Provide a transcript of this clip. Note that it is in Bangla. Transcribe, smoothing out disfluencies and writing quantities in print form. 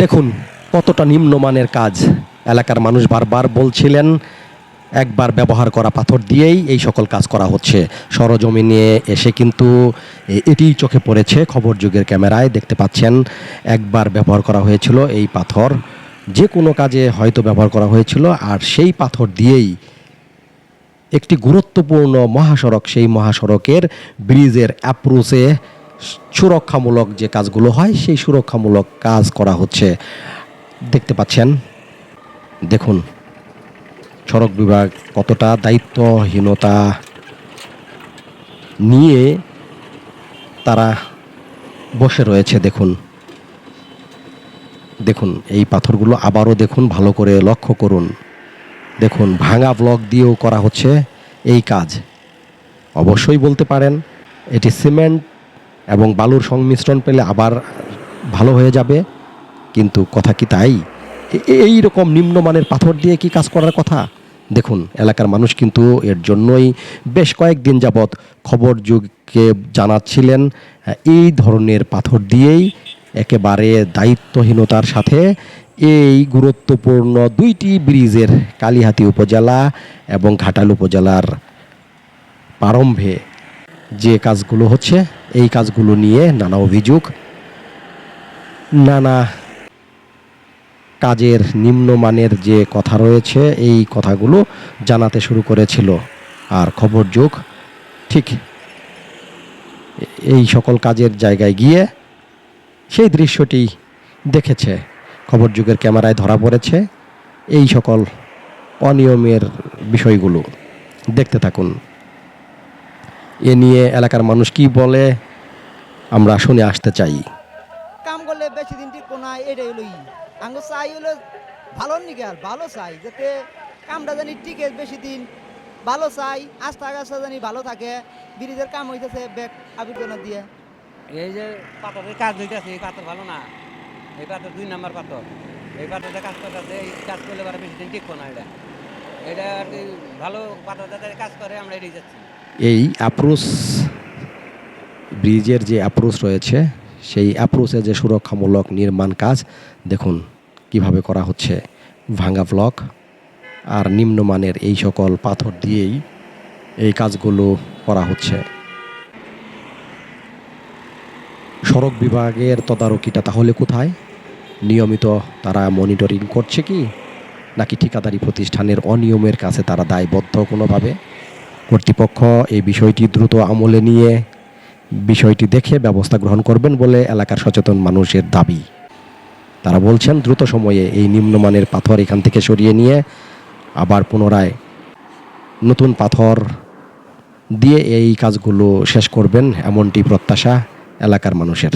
দেখুন কতটা নিম্নমানের কাজ। এলাকার মানুষ বারবার বলছিলেন একবার ব্যবহার করা পাথর দিয়েই এই সকল কাজ করা হচ্ছে। সরজমিনে এসে কিন্তু এটিই চোখে পড়েছে। খবর যুগের ক্যামেরায় দেখতে পাচ্ছেন একবার ব্যবহার করা হয়েছিল এই পাথর, যে কোনো কাজে হয়তো ব্যবহার করা হয়েছিল, আর সেই পাথর দিয়েই একটি গুরুত্বপূর্ণ মহাসড়ক, সেই মহাসড়কের ব্রিজের অ্যাপ্রোচে সুরক্ষামূলক যে কাজগুলো হয় সেই সুরক্ষামূলক কাজ করা হচ্ছে। দেখতে পাচ্ছেন, দেখুন সড়ক বিভাগ কতটা দায়িত্বহীনতা নিয়ে তারা বসে রয়েছে। দেখুন দেখুন এই পাথরগুলো আবারও দেখুন, ভালো করে লক্ষ্য করুন। দেখুন ভাঙা ব্লক দিয়েও করা হচ্ছে এই কাজ। অবশ্যই বলতে পারেন এটি সিমেন্ট এবং বালুর সংমিশ্রণ পেলে আবার ভালো হয়ে যাবে, কিন্তু কথা কি তাই? এই রকম নিম্নমানের পাথর দিয়ে কি কাজ করার কথা? দেখুন এলাকার মানুষ কিন্তু এর জন্যই বেশ কয়েকদিন যাবৎ খবর যুগকে জানাচ্ছিলেন এই ধরনের পাথর দিয়েই একেবারে দায়িত্বহীনতার সাথে এই গুরুত্বপূর্ণ দুইটি ব্রিজের, কালিহাতী উপজেলা এবং ঘাটাল উপজেলার প্রারম্ভে যে কাজগুলো হচ্ছে এই কাজগুলো নিয়ে নানা অভিযোগ, নানা কাজের নিম্নমানের যে কথা রয়েছে এই কথাগুলো জানাতে শুরু করেছিল। আর খবর যুগ ঠিক এই সকল কাজের জায়গায় গিয়ে সেই দৃশ্যটি দেখেছে। খবর যুগের ক্যামেরায় ধরা পড়েছে এই সকল অনিয়মের বিষয়গুলো। দেখতে থাকুন। এ নিয়ে এলাকার মানুষ কি বলে আমরা শুনে আসতে চাই। কাম করলে বেশি দিন টিকবো না, এটাই হলো আঙ্গ চাই হলো ভালো নিকে, আর ভালো চাই যাতে কামটা জানি টিকে বেশি দিন, ভালো চাই আস্থা গাছটা জানি ভালো থাকে। ব্রিজের কাম হইতেছে ব্যাগ আবির্জনা দিয়ে। এই যে পাথরের কাজ হইতেছে, এই পাথর ভালো না, এই পাথর 2 নাম্বার পাথর। এই পাথরটা কাজ করতেছে, এই কাজ করলে পরে বেশি দিন টিকবো না। এটা আর কি ভালো পাথর যাতে কাজ করে, আমরা এড়িয়ে যাচ্ছি। এই অ্যাপ্রোচ ব্রিজের যে অ্যাপ্রোচ রয়েছে সেই অ্যাপ্রোচে যে সুরক্ষামূলক নির্মাণ কাজ দেখুন কিভাবে করা হচ্ছে। ভাঙা ব্লক আর নিম্নমানের এই সকল পাথর দিয়েই এই কাজগুলো করা হচ্ছে। সড়ক বিভাগের তদারকিটা তাহলে কোথায়? নিয়মিত তারা মনিটরিং করছে কি, নাকি ঠিকাদারি প্রতিষ্ঠানের অনিয়মের কাছে তারা দায়বদ্ধ কোনোভাবে? কর্তৃপক্ষ এই বিষয়টি দ্রুত আমলে নিয়ে বিষয়টি দেখে ব্যবস্থা গ্রহণ করবেন বলে এলাকার সচেতন মানুষের দাবি। তারা বলছেন দ্রুত সময়ে এই নিম্নমানের পাথর এখান থেকে সরিয়ে নিয়ে আবার পুনরায় নতুন পাথর দিয়ে এই কাজগুলো শেষ করবেন, এমনটি প্রত্যাশা এলাকার মানুষের।